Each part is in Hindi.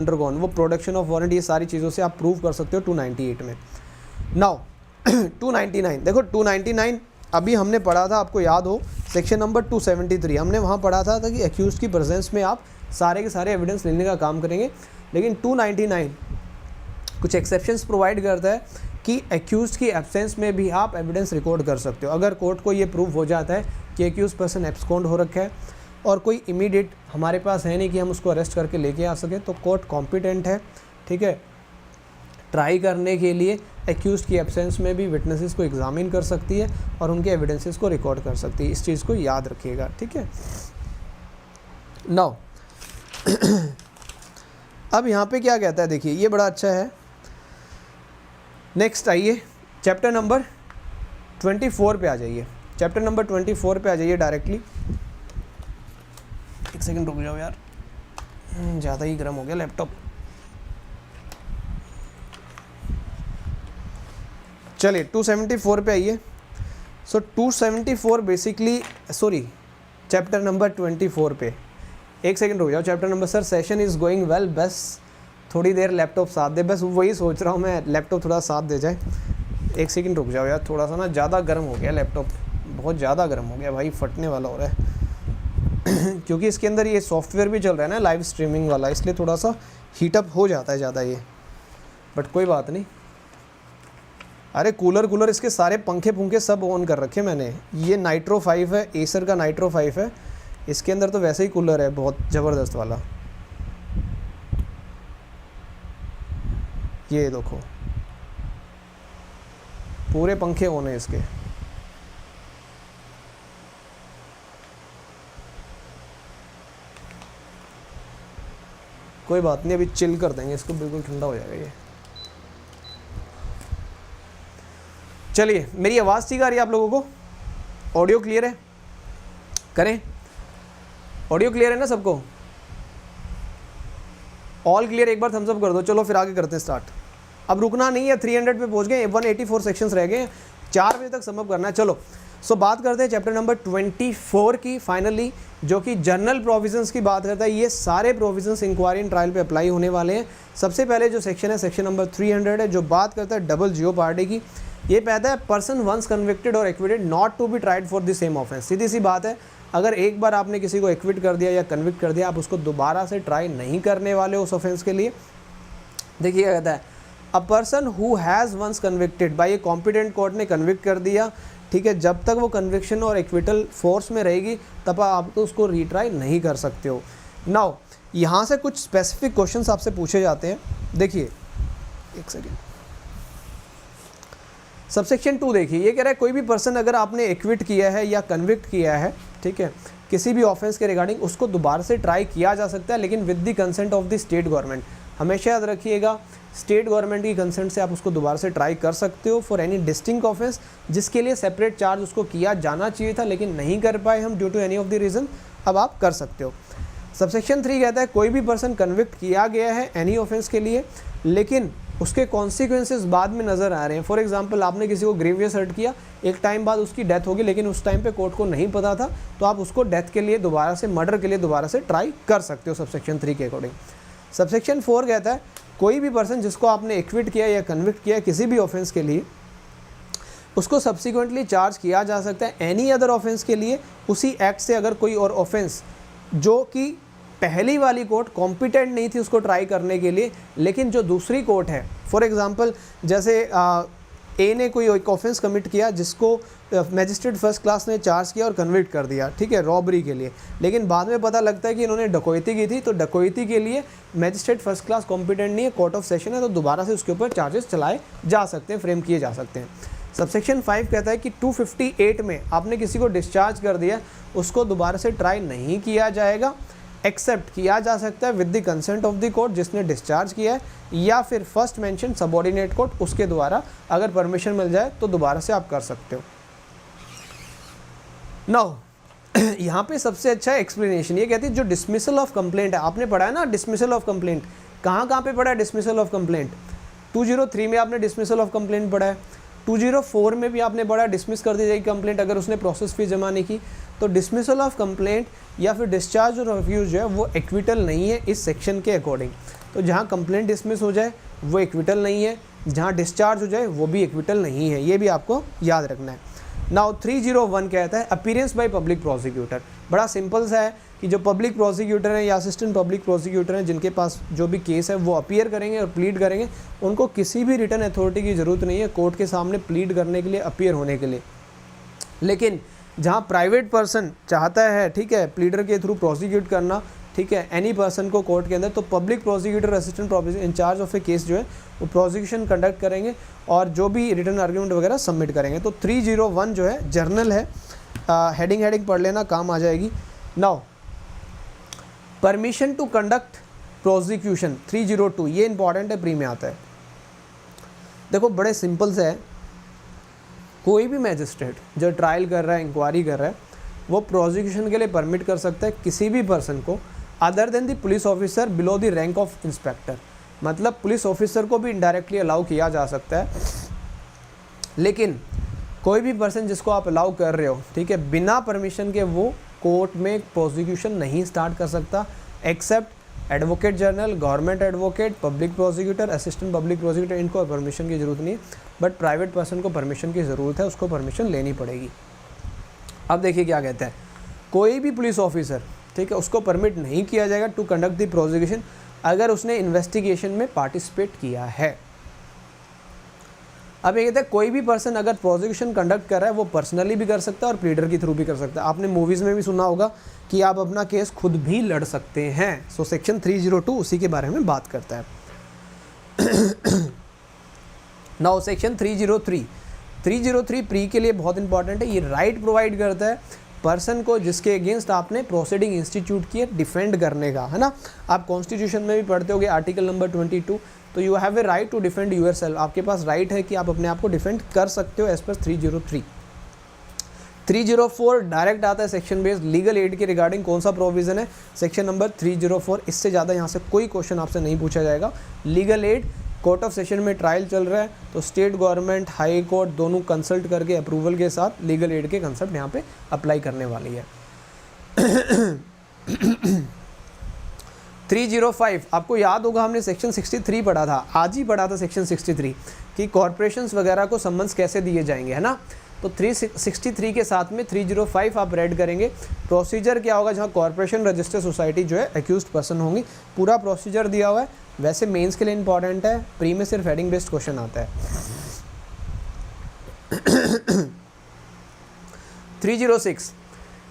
अंडरगॉन, वो प्रोडक्शन ऑफ वारंट, ये सारी चीज़ों से आप प्रूव कर सकते हो 298 में। नाउ 299, देखो 299 अभी हमने पढ़ा था, आपको याद हो सेक्शन नंबर 273, हमने वहाँ पढ़ा था कि एक्यूज की प्रेजेंस में आप सारे के सारे एविडेंस लेने का काम करेंगे। लेकिन 299 कुछ एक्सेप्शंस प्रोवाइड करता है कि एक्यूज की एब्सेंस में भी आप एविडेंस रिकॉर्ड कर सकते हो। अगर कोर्ट को ये प्रूव हो जाता है कि एक्यूज पर्सन एब्सकॉन्ड हो रखा है और कोई इमीडिएट हमारे पास है नहीं कि हम उसको अरेस्ट करके लेके आ सकें, तो कोर्ट कॉम्पिटेंट है, ठीक है, ट्राई करने के लिए एक्यूज की एब्सेंस में भी विटनेसेस को एग्जामिन कर सकती है और उनके एविडेंसेस को रिकॉर्ड कर सकती है। इस चीज़ को याद रखिएगा, ठीक है। नाउ अब यहाँ पे क्या कहता है, देखिए ये बड़ा अच्छा है। नेक्स्ट आइए चैप्टर नंबर 24 पे आ जाइए, चैप्टर नंबर 24 पे आ जाइए डायरेक्टली। एक सेकंड रुक जाओ यार, ज़्यादा ही गर्म हो गया लैपटॉप। चलिए 274 पे आइए। सो 274 बेसिकली, सॉरी चैप्टर नंबर 24 पे, एक सेकंड रुक जाओ। Chapter number, sir session is going well, बस थोड़ी देर लैपटॉप साथ दे, बस वही सोच रहा हूँ मैं, लैपटॉप थोड़ा साथ दे जाए। एक सेकंड रुक जाओ यार, थोड़ा सा ना ज़्यादा गर्म हो गया लैपटॉप, बहुत ज़्यादा गर्म हो गया भाई, फटने वाला हो रहा है क्योंकि इसके अंदर ये सॉफ्टवेयर भी चल रहा है ना लाइव स्ट्रीमिंग वाला, इसलिए थोड़ा सा हीटअप हो जाता है ज़्यादा ये, बट कोई बात नहीं। अरे कूलर इसके सारे पंखे सब ऑन कर रखे मैंने। ये नाइट्रो 5 है, एसर का नाइट्रो 5 है, इसके अंदर तो वैसे ही कूलर है बहुत ज़बरदस्त वाला। ये देखो पूरे पंखे ऑन है इसके। कोई बात नहीं, अभी चिल कर देंगे इसको, बिल्कुल ठंडा हो जाएगा ये। चलिए, मेरी आवाज़ ठीक आ रही है आप लोगों को? ऑडियो क्लियर है? करें, ऑडियो क्लियर है ना सबको? ऑल क्लियर, एक बार थम्स अप कर दो। चलो फिर आगे करते हैं स्टार्ट। अब रुकना नहीं है, 300 पे पहुंच गए, 184 सेक्शंस रह गए, 4 बजे तक समअप करना है। चलो सो बात करते हैं चैप्टर नंबर 24 की फाइनली, जो कि जर्नल प्रोविजंस की बात करता है। ये सारे प्रोविजंस इंक्वायरी एंड ट्रायल पे अप्लाई होने वाले हैं। सबसे पहले जो सेक्शन है सेक्शन नंबर 300 है, जो बात करता है डबल जियोपार्डी की। ये कहता है पर्सन वंस कन्विक्टेड और acquitted not to be tried for the same offence. सीधी सी बात है, अगर एक बार आपने किसी को एक्विट कर दिया या कन्विक्ट कर दिया, आप उसको दोबारा से ट्राई नहीं करने वाले उस ऑफेंस के लिए। देखिए क्या कहता है, a person who has once convicted by a competent court ने कन्विक्ट कर दिया, ठीक है, जब तक वो कन्विक्शन और एक्विटल फोर्स में रहेगी तब आप तो उसको रीट्राई नहीं कर सकते हो। नाउ यहाँ से कुछ स्पेसिफिक क्वेश्चंस आपसे पूछे जाते हैं। देखिए एक सेकेंड, सबसेक्शन 2 देखिए, ये कह रहा है कोई भी पर्सन अगर आपने एक्विट किया है या कन्विक्ट किया है, ठीक है, किसी भी ऑफेंस के रिगार्डिंग, उसको दोबारा से ट्राई किया जा सकता है, लेकिन with the consent of the state government. हमेशा याद रखिएगा, स्टेट गवर्नमेंट की कंसेंट से आप उसको दोबारा से ट्राई कर सकते हो फॉर एनी डिस्टिंक्ट ऑफेंस, जिसके लिए सेपरेट चार्ज उसको किया जाना चाहिए था लेकिन नहीं कर पाए हम due to any of the reason, अब आप कर सकते हो। सबसेक्शन 3 कहता है कोई भी पर्सन कन्विक्ट किया गया है एनी ऑफेंस के लिए, लेकिन उसके कॉन्सिक्वेंसेस बाद में नज़र आ रहे हैं। फॉर एग्जांपल, आपने किसी को ग्रीवियस हर्ट किया, एक टाइम बाद उसकी डेथ होगी, लेकिन उस टाइम पे कोर्ट को नहीं पता था, तो आप उसको डेथ के लिए दोबारा से, मर्डर के लिए दोबारा से ट्राई कर सकते हो सबसेक्शन 3 के अकॉर्डिंग। सबसेक्शन 4 कहता है कोई भी पर्सन जिसको आपने एक्विट किया या कन्विक्ट किया किसी भी ऑफेंस के लिए, उसको सब्सिक्वेंटली चार्ज किया जा सकता है एनी अदर ऑफेंस के लिए उसी एक्ट से, अगर कोई और ऑफेंस जो कि पहली वाली कोर्ट कॉम्पिटेंट नहीं थी उसको ट्राई करने के लिए, लेकिन जो दूसरी कोर्ट है, फॉर एग्जांपल जैसे ए ने कोई एक ऑफेंस कमिट किया जिसको मैजिस्ट्रेट फर्स्ट क्लास ने चार्ज किया और कन्विक्ट कर दिया, ठीक है, रॉबरी के लिए, लेकिन बाद में पता लगता है कि इन्होंने डकैती की थी, तो डकैती के लिए मैजिस्ट्रेट फर्स्ट क्लास कॉम्पिटेंट नहीं है, कोर्ट ऑफ सेशन है, तो दोबारा से उसके ऊपर चार्जेस चलाए जा सकते हैं, फ्रेम किए जा सकते हैं। सबसेक्शन 5 कहता है कि 258 में आपने किसी को डिस्चार्ज कर दिया, उसको दोबारा से ट्राई नहीं किया जाएगा, एक्सेप्ट किया जा सकता है with the consent of the court जिसने डिस्चार्ज किया है, या फिर फर्स्ट मेंशन सबऑर्डिनेट कोर्ट, उसके द्वारा अगर परमिशन मिल जाए तो दोबारा से आप कर सकते हो। नाउ यहाँ पे सबसे अच्छा एक्सप्लेनेशन ये कहती है जो डिसमिसल ऑफ कंप्लेंट है, आपने पढ़ा है ना डिसमिसल ऑफ कंप्लेंट, कहाँ पे पढ़ा है डिसमिसल ऑफ कंप्लेंट? 203 में आपने डिसमिसल ऑफ कंप्लेंट पढ़ा है, 204 में भी आपने पढ़ा डिसमिस कर दी जाएगी कंप्लेंट अगर उसने प्रोसेस फीस जमा नहीं की। तो डिसमिसल ऑफ कंप्लेंट या फिर डिस्चार्ज और रिफ्यूज जो है वो एक्विटल नहीं है इस सेक्शन के अकॉर्डिंग। तो जहाँ कंप्लेंट डिसमिस हो जाए वो एक्विटल नहीं है, जहाँ डिस्चार्ज हो जाए वो भी एक्विटल नहीं है, ये भी आपको याद रखना है। नाउ 301 कहता है अपीयरेंस बाय पब्लिक प्रोसिक्यूटर। बड़ा सिंपल सा है कि जो पब्लिक प्रोसिक्यूटर हैं या असिस्टेंट पब्लिक प्रोसिक्यूटर हैं जिनके पास जो भी केस है वो अपीयर करेंगे और प्लीड करेंगे, उनको किसी भी रिटन अथॉरिटी की ज़रूरत नहीं है कोर्ट के सामने प्लीड करने के लिए, अपीयर होने के लिए। लेकिन जहाँ प्राइवेट पर्सन चाहता है, ठीक है, प्लीडर के थ्रू प्रोसिक्यूट करना, ठीक है, एनी पर्सन को कोर्ट के अंदर, तो public prosecutor assistant prosecutor incharge of a case जो है वो प्रोसिक्यूशन कंडक्ट करेंगे और जो भी रिटन आर्ग्यूमेंट वगैरह सबमिट करेंगे। तो 301 जो है जर्नल है, हेडिंग पढ़ लेना, काम आ जाएगी। Now permission to conduct prosecution 302, ये इंपॉर्टेंट है, प्री में आता है। देखो बड़े सिंपल से है, कोई भी मैजिस्ट्रेट जो ट्रायल कर रहा है, इंक्वायरी कर रहा है, वो प्रोसिक्यूशन के लिए परमिट कर सकता है किसी भी पर्सन को other than the police officer below the rank of inspector. मतलब पुलिस ऑफिसर को भी इनडायरेक्टली अलाउ किया जा सकता है, लेकिन कोई भी पर्सन जिसको आप अलाउ कर रहे हो, ठीक है, बिना परमिशन के वो कोर्ट में प्रोसिक्यूशन नहीं स्टार्ट कर सकता, except advocate general, government advocate, public prosecutor, assistant public prosecutor, इनको परमिशन की ज़रूरत नहीं है। बट प्राइवेट पर्सन को परमिशन की ज़रूरत है, उसको परमिशन लेनी पड़ेगी। अब देखिए क्या कहते हैं, कोई भी पुलिस ऑफिसर, ठीक है, उसको परमिट नहीं किया जाएगा टू कंडक्ट द प्रोसिक्यूशन अगर उसने इन्वेस्टिगेशन में पार्टिसिपेट किया है। अब ये कहते हैं कोई भी पर्सन अगर प्रोसिक्यूशन कंडक्ट कर रहा है वो पर्सनली भी कर सकता है और प्लीडर के थ्रू भी कर सकता है। आपने मूवीज़ में भी सुना होगा कि आप अपना केस खुद भी लड़ सकते हैं। सो सेक्शन 302 उसी के बारे में बात करता है। नाउ सेक्शन 303 प्री के लिए बहुत इंपॉर्टेंट है। ये राइट प्रोवाइड करता है पर्सन को जिसके अगेंस्ट आपने प्रोसीडिंग इंस्टीट्यूट की है डिफेंड करने का, है ना। आप कॉन्स्टिट्यूशन में भी पढ़ते होगे आर्टिकल नंबर 22, तो you have a right to defend your self. आपके पास राइट है कि आप अपने आप को डिफेंड कर सकते हो एज पर 303। 304 डायरेक्ट आता है सेक्शन बेस्ड लीगल एड के रिगार्डिंग। कौन सा प्रोविजन है? Section number 304। इससे ज़्यादा यहाँ से कोई क्वेश्चन आपसे नहीं पूछा जाएगा। Legal aid, court of session में ट्रायल चल रहा है तो स्टेट गवर्नमेंट, हाई कोर्ट दोनों कंसल्ट करके अप्रूवल के साथ लीगल एड के कंसेप्ट यहाँ पे अप्लाई करने वाली है। 305 आपको याद होगा, हमने सेक्शन 63 पढ़ा था, आज ही पढ़ा था सेक्शन 63 कि कॉर्पोरेशंस वगैरह को सम्मन्स कैसे दिए जाएंगे, है ना। तो 363 के साथ में 305 आप रेड करेंगे। प्रोसीजर क्या होगा, जहाँ कॉर्पोरेशन रजिस्टर्ड सोसाइटी जो है एक्यूज्ड पर्सन होंगी, पूरा प्रोसीजर दिया हुआ है। वैसे मेंस के लिए इंपॉर्टेंट है, प्री में सिर्फ हेडिंग बेस्ड क्वेश्चन आता है। 306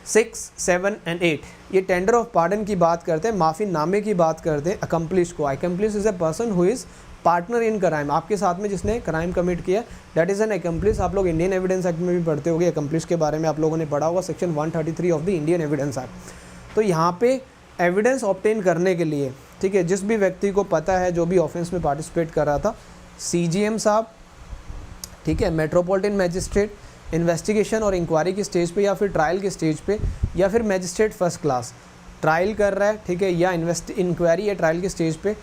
6, 7 and 8 ये टेंडर ऑफ पार्डन की बात करते हैं, माफ़ी नामे की बात करते हैं। अकम्प्लिश को, accomplish is a person who is partner in crime, आपके साथ में जिसने क्राइम कमिट किया, दैट इज़ एन अकम्प्लिश। आप लोग इंडियन एविडेंस एक्ट में भी पढ़ते होंगे, अकम्प्लिश के बारे में आप लोगों ने पढ़ा होगा, section 133 of the Indian evidence act. तो यहाँ पे एविडेंस ऑब्टेन करने के लिए, ठीक है, जिस भी व्यक्ति को पता है जो भी ऑफेंस में पार्टिसिपेट कर रहा था, CGM साहब, ठीक है, मेट्रोपॉलिटन मैजिस्ट्रेट, इन्वेस्टिगेशन और इंक्वायरी की स्टेज पे या फिर ट्रायल के स्टेज पे, या फिर मैजिस्ट्रेट फर्स्ट क्लास ट्रायल कर रहा है, ठीक है, या इंक्वायरी या ट्रायल के स्टेज पे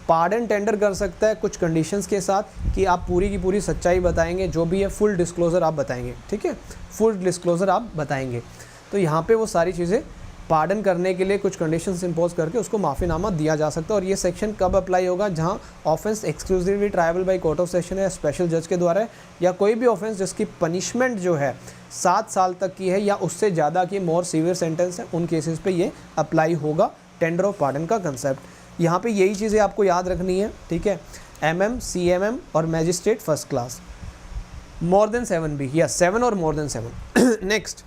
पार्डन टेंडर कर सकता है कुछ कंडीशंस के साथ कि आप पूरी की पूरी सच्चाई बताएंगे, जो भी है फुल डिस्क्लोज़र आप बताएंगे, ठीक है, फुल डिस्क्लोज़र आप बताएंगे। तो यहाँ पे वो सारी चीज़ें पार्डन करने के लिए कुछ कंडीशंस इंपोज करके उसको माफ़ीनामा दिया जा सकता है। और ये सेक्शन कब अप्लाई होगा, जहाँ offence exclusively tribal by court of session है, स्पेशल जज के द्वारा है, या कोई भी ऑफेंस जिसकी पनिशमेंट जो है 7 साल तक की है या उससे ज़्यादा की मोर सीवियर सेंटेंस है, उन केसेस पे ये अप्लाई होगा टेंडर ऑफ पार्डन का कंसेप्ट। यहाँ पे यही चीज़ें आपको याद रखनी है, ठीक है, MM, CMM और magistrate first class, more than 7 भी, या 7 और मोर देन 7। नेक्स्ट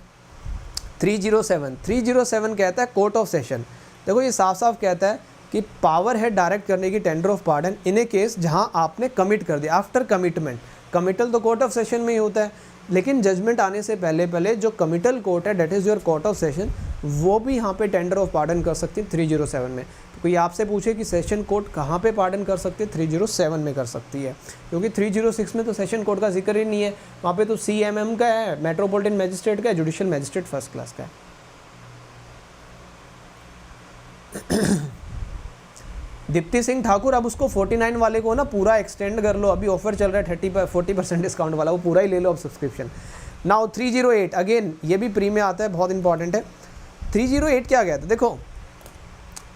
307 कहता है कोर्ट ऑफ सेशन। देखो ये साफ साफ कहता है कि पावर है डायरेक्ट करने की tender of pardon in A case जहां आपने कमिट कर दिया आफ्टर कमिटमेंट। कमिटल तो कोर्ट ऑफ सेशन में ही होता है, लेकिन जजमेंट आने से पहले जो कमिटल कोर्ट है, that is your court of session, वो भी यहाँ पे टेंडर ऑफ पार्डन कर सकती है 307 में। तो कोई आपसे पूछे कि सेशन कोर्ट कहाँ पे पार्डन कर सकती है, 307 में कर सकती है, क्योंकि 306 में तो सेशन कोर्ट का जिक्र ही नहीं है। वहाँ पे तो CMM का है, मेट्रोपॉलिटन मैजिस्ट्रेट का है, जुडिशियल मैजिस्ट्रेट फर्स्ट क्लास का है। दीप्ति सिंह ठाकुर, अब उसको 49 वाले को ना पूरा एक्सटेंड कर लो, अभी ऑफर चल रहा है 40% डिस्काउंट वाला, वो पूरा ही ले लो अब सब्सक्रिप्शन। नाउ 308 अगेन ये भी प्री में आता है, बहुत इंपॉर्टेंट है। 308 क्या कहता है, देखो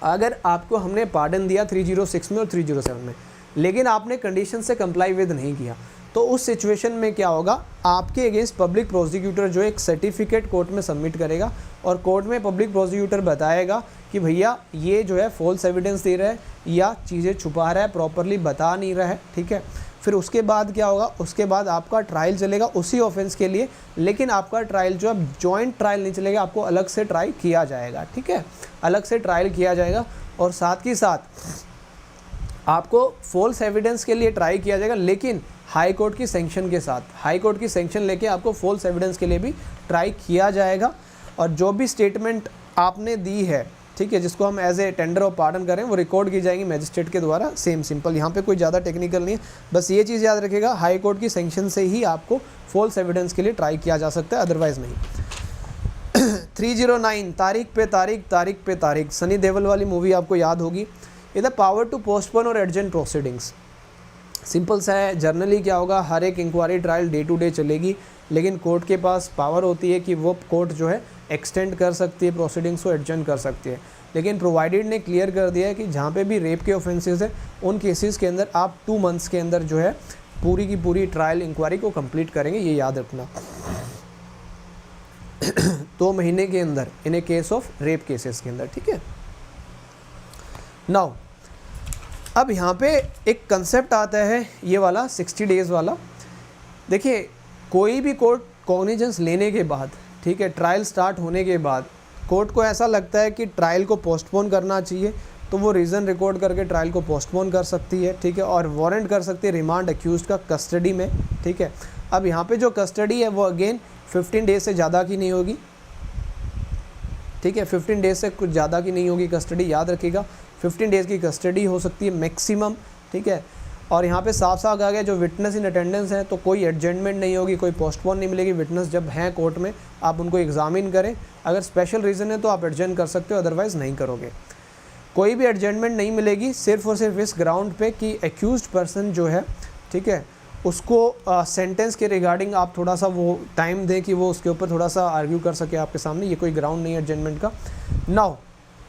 अगर आपको हमने पार्डन दिया 306 में और 307 में, लेकिन आपने कंडीशन से कंप्लाई विद नहीं किया, तो उस सिचुएशन में क्या होगा, आपके अगेंस्ट पब्लिक प्रोसिक्यूटर जो एक सर्टिफिकेट कोर्ट में सबमिट करेगा और कोर्ट में पब्लिक प्रोसिक्यूटर बताएगा कि भैया ये जो है फॉल्स एविडेंस दे रहा है या चीज़ें छुपा रहा है, प्रॉपरली बता नहीं रहा है, ठीक है। फिर उसके बाद क्या होगा, उसके बाद आपका ट्रायल चलेगा उसी ऑफेंस के लिए, लेकिन आपका ट्रायल जो है जॉइंट ट्रायल नहीं चलेगा, आपको अलग से ट्राई किया जाएगा, ठीक है, अलग से ट्रायल किया जाएगा। और साथ ही साथ आपको फॉल्स एविडेंस के लिए ट्राई किया जाएगा, लेकिन हाई कोर्ट की सैंक्शन के साथ, हाई कोर्ट की सैंक्शन लेके आपको फॉल्स एविडेंस के लिए भी ट्राई किया जाएगा। और जो भी स्टेटमेंट आपने दी है, ठीक है, जिसको हम as a tender of pardon करें, वो रिकॉर्ड की जाएंगी मैजिस्ट्रेट के द्वारा। सेम सिंपल, यहाँ पे कोई ज़्यादा टेक्निकल नहीं है, बस ये चीज़ याद रखिएगा, हाई कोर्ट की सैंक्शन से ही आपको फॉल्स एविडेंस के लिए ट्राई किया जा सकता है, अदरवाइज़ नहीं। 309 तारीख पे तारीख, तारीख पे तारीख, सनी देओल वाली मूवी आपको याद होगी। इधर पावर टू पोस्टपोन और एडजेंट प्रोसीडिंग्स, सिंपल सा है। जर्नली क्या होगा, हर एक inquiry trial day to day चलेगी, लेकिन कोर्ट के पास पावर होती है कि वो कोर्ट जो है एक्सटेंड कर सकती है प्रोसीडिंग्स को, एडजेंट कर सकती है। लेकिन प्रोवाइडेड ने क्लियर कर दिया है कि जहाँ पे भी रेप के ऑफेंसेस है, उन केसेस के अंदर आप 2 मंथ्स के अंदर जो है पूरी की पूरी ट्रायल इंक्वायरी को कंप्लीट करेंगे, ये याद रखना। 2 महीने के अंदर इन ए केस ऑफ रेप केसेस के अंदर, ठीक है। नाउ अब यहाँ पे एक कंसेप्ट आता है ये वाला 60 डेज़ वाला। देखिए, कोई भी कोर्ट कॉग्निजेंस लेने के बाद, ठीक है, ट्रायल स्टार्ट होने के बाद कोर्ट को ऐसा लगता है कि ट्रायल को पोस्टपोन करना चाहिए, तो वो रीज़न रिकॉर्ड करके ट्रायल को पोस्टपोन कर सकती है, ठीक है, और वारंट कर सकती है रिमांड अक्यूज का कस्टडी में, ठीक है। अब यहाँ पे जो कस्टडी है वो अगेन 15 डेज से ज़्यादा की नहीं होगी, ठीक है, 15 डेज से कुछ ज़्यादा की नहीं होगी कस्टडी, याद रखिएगा। 15 डेज़ की कस्टडी हो सकती है मैक्सिमम, ठीक है। और यहाँ पे साफ साफ आ गया जो विटनेस इन अटेंडेंस है, तो कोई एडजमेंट नहीं होगी, कोई पोस्टपोन नहीं मिलेगी। विटनेस जब हैं कोर्ट में, आप उनको एग्जामिन करें, अगर स्पेशल रीज़न है तो आप एडजमेंट कर सकते हो, अदरवाइज़ नहीं करोगे। कोई भी एडजमेंट नहीं मिलेगी, सिर्फ और सिर्फ इस ग्राउंड पे कि एक्यूज्ड पर्सन जो है, ठीक है, उसको सेंटेंस के रिगार्डिंग आप थोड़ा सा वो टाइम दें कि वो उसके ऊपर थोड़ा सा आर्ग्यू कर सके आपके सामने, ये कोई ग्राउंड नहीं है एडजमेंट का। नाउ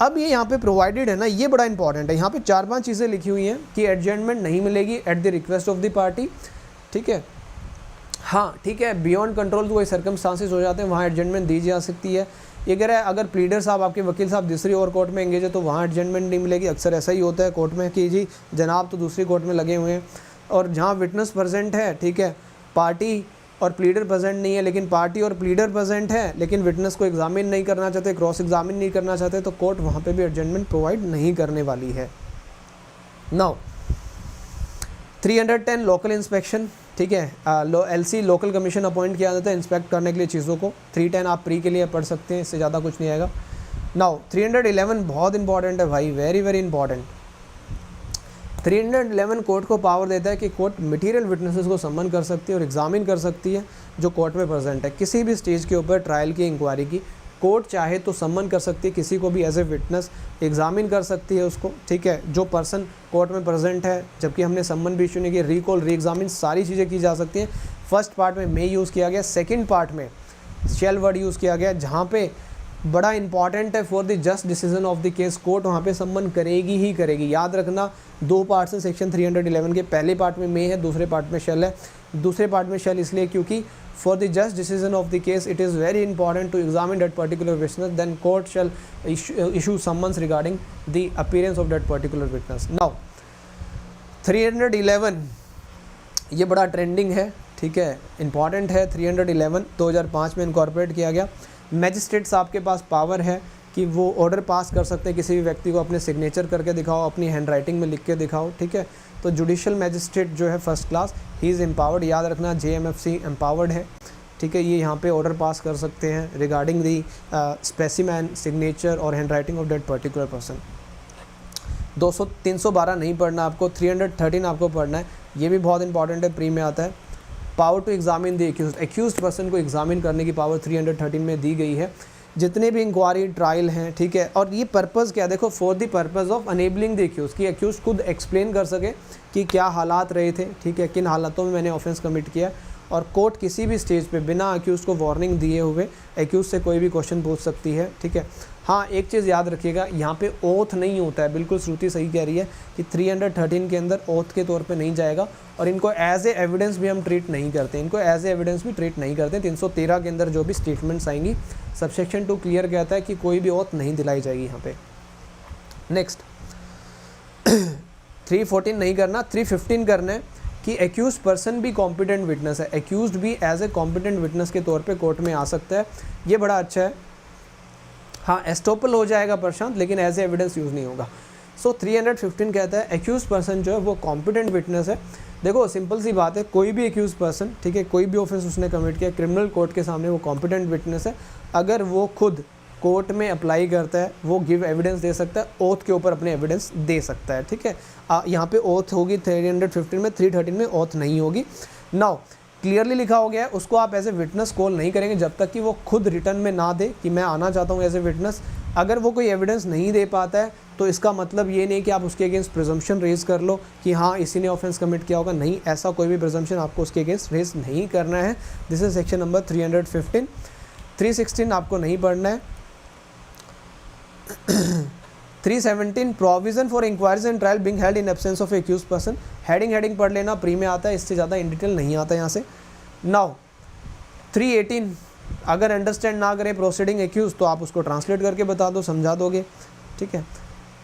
अब ये यहाँ पे प्रोवाइडेड है ना, ये बड़ा इंपॉर्टेंट है। यहाँ पे 4-5 चीज़ें लिखी हुई हैं कि एडजमेंट नहीं मिलेगी at the request of the party, ठीक है। हाँ, ठीक है, बियॉन्ड कंट्रोल कोई सर्कमस्टांसेस हो जाते हैं, वहाँ एडजमेंट दी जा सकती है। ये कह रहा है अगर प्लीडर साहब, आपके वकील साहब दूसरी और कोर्ट में एंगेज है तो वहाँ एडजमेंट नहीं मिलेगी। अक्सर ऐसा ही होता है कोर्ट में कि जी जनाब तो दूसरी कोर्ट में लगे हुए हैं, और जहाँ विटनेस प्रेजेंट है, ठीक है, पार्टी और प्लीडर प्रेजेंट नहीं है, लेकिन पार्टी और प्लीडर प्रेजेंट है, लेकिन विटनेस को एग्जामिन नहीं करना चाहते, क्रॉस एग्जामिन नहीं करना चाहते, तो कोर्ट वहाँ पे भी एडजमेंट प्रोवाइड नहीं करने वाली है। नाउ 310 लोकल इंस्पेक्शन, ठीक है, LC लोकल कमीशन अपॉइंट किया जाता है इंस्पेक्ट करने के लिए चीज़ों को। 310 आप प्री के लिए पढ़ सकते हैं, इससे ज़्यादा कुछ नहीं आएगा। नाउ 311 बहुत इंपॉर्टेंट है भाई, वेरी वेरी इंपॉर्टेंट। 311 कोर्ट को पावर देता है कि कोर्ट मटेरियल विटनेसेस को सम्मन कर सकती है और एग्जामिन कर सकती है जो कोर्ट में प्रेजेंट है। किसी भी स्टेज के ऊपर ट्रायल की इंक्वायरी की कोर्ट चाहे तो सम्मन कर सकती है, किसी को भी एज ए विटनेस एग्जामिन कर सकती है उसको, ठीक है, जो पर्सन कोर्ट में प्रेजेंट है, जबकि हमने सम्मन भी इशू नहीं किया, रिकॉल, री एग्जामिन, सारी चीज़ें की जा सकती हैं। फर्स्ट पार्ट में मे यूज़ किया गया, सेकेंड पार्ट में शेल वर्ड यूज़ किया गया, जहाँ पे बड़ा इंपॉर्टेंट है for the just decision of the case, court वहाँ पे सम्मन करेगी ही करेगी। याद रखना 2 पार्ट्स हैं सेक्शन 311 के, पहले पार्ट में मे है, दूसरे पार्ट में शेल है। दूसरे पार्ट में शेल इसलिए क्योंकि for the just decision of the case it is very important to examine that particular witness, then court shall issue summons regarding the appearance of that particular witness. Now 311 ये बड़ा ट्रेंडिंग है, ठीक है, इंपॉर्टेंट है। 311 2005 में इनकॉर्पोरेट किया गया। मैजिस्ट्रेट्स आपके पास पावर है कि वो ऑर्डर पास कर सकते हैं, किसी भी व्यक्ति को अपने सिग्नेचर करके दिखाओ, अपनी हैंड राइटिंग में लिख के दिखाओ, ठीक है। तो जुडिशियल मैजिस्ट्रेट जो है first class, he is empowered, याद रखना JMFC एम्पावर्ड है, ठीक है। ये यहाँ पे ऑर्डर पास कर सकते हैं रिगार्डिंग दी स्पेसिमैन, सिग्नेचर और hand writing of that particular person. 312 नहीं पढ़ना आपको, 313 आपको पढ़ना है, ये भी बहुत इंपॉर्टेंट है, प्री में आता है। Power to examine the accused person को एग्जामिन करने की पावर 313 में दी गई है। जितने भी इंक्वायरी ट्रायल हैं, ठीक है, और ये पर्पज़ क्या है, देखो, for the purpose of enabling the accuse, कि एक्यूज खुद एक्सप्लेन कर सके कि क्या हालात रहे थे, ठीक है, किन हालातों में मैंने ऑफेंस कमिट किया, और कोर्ट किसी भी स्टेज पे बिना एक्यूज़ को वार्निंग दिए हुए एक्यूज़ से कोई भी क्वेश्चन पूछ सकती है, ठीक है। हाँ, एक चीज़ याद रखिएगा, यहाँ पे ओथ नहीं होता है, बिल्कुल श्रुति सही कह रही है कि 313 के अंदर ओथ के तौर पे नहीं जाएगा, और इनको एज ए एविडेंस भी हम ट्रीट नहीं करते, इनको एज ए एविडेंस भी ट्रीट नहीं करते। 313 के अंदर जो भी स्टेटमेंट्स आएंगी, सबसेक्शन 2 क्लियर कहता है कि कोई भी ओथ नहीं दिलाई जाएगी यहाँ पे। नेक्स्ट 314 नहीं करना, 315 करना है कि एक्यूज पर्सन भी कॉम्पिटेंट विटनेस है, एक्यूज भी एज ए कॉम्पिटेंट विटनेस के तौर पे कोर्ट में आ सकता है, ये बड़ा अच्छा है। हाँ, एस्टोपल हो जाएगा प्रशांत, लेकिन एज ए एविडेंस यूज़ नहीं होगा। सो 315 कहता है एक्यूज पर्सन जो है वो कॉम्पिटेंट विटनेस है। देखो सिंपल सी बात है, कोई भी एक्यूज पर्सन, ठीक है, कोई भी ऑफेंस उसने कमिट किया क्रिमिनल कोर्ट के सामने, वो कॉम्पिटेंट विटनेस है। अगर वो खुद कोर्ट में अप्लाई करता है, वो गिव एविडेंस दे सकता है, ओथ के ऊपर अपने एविडेंस दे सकता है, ठीक है। यहाँ पे ओथ होगी 315 में, 313 में ओथ नहीं होगी। नाउ क्लियरली लिखा हो गया है, उसको आप एज ए विटनेस कॉल नहीं करेंगे जब तक कि वो खुद रिटर्न में ना दे कि मैं आना चाहता हूँ एज ए विटनेस। अगर वो कोई एविडेंस नहीं दे पाता है तो इसका मतलब ये नहीं कि आप उसके अगेंस्ट प्रिजम्पशन रेज कर लो कि हाँ इसी ने ऑफेंस कमिट किया होगा, नहीं, ऐसा कोई भी प्रिजम्पशन आपको उसके अगेंस्ट रेज नहीं करना है। This is section number 315। 316 आपको नहीं पढ़ना है। 317 provision for inquiries and trial being held in absence of accuse person, heading पढ़ लेना, प्री में आता है, इससे ज़्यादा इन डिटेल नहीं आता यहाँ से। नाउ 318 अगर अंडरस्टैंड ना करे प्रोसीडिंग एक्यूज तो आप उसको ट्रांसलेट करके बता दो, समझा दोगे, ठीक है।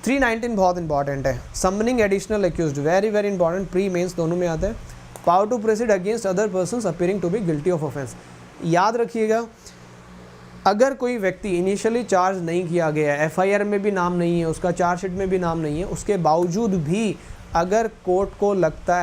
319 बहुत इंपॉर्टेंट है, summoning additional accused, very very important, pre mains दोनों में आता है। Power to proceed against other persons appearing to be guilty of offence. याद रखिएगा, अगर कोई व्यक्ति इनिशियली चार्ज नहीं किया गया है, एफआईआर में भी नाम नहीं है उसका, चार्जशीट में भी नाम नहीं है, उसके बावजूद भी अगर कोर्ट को लगता है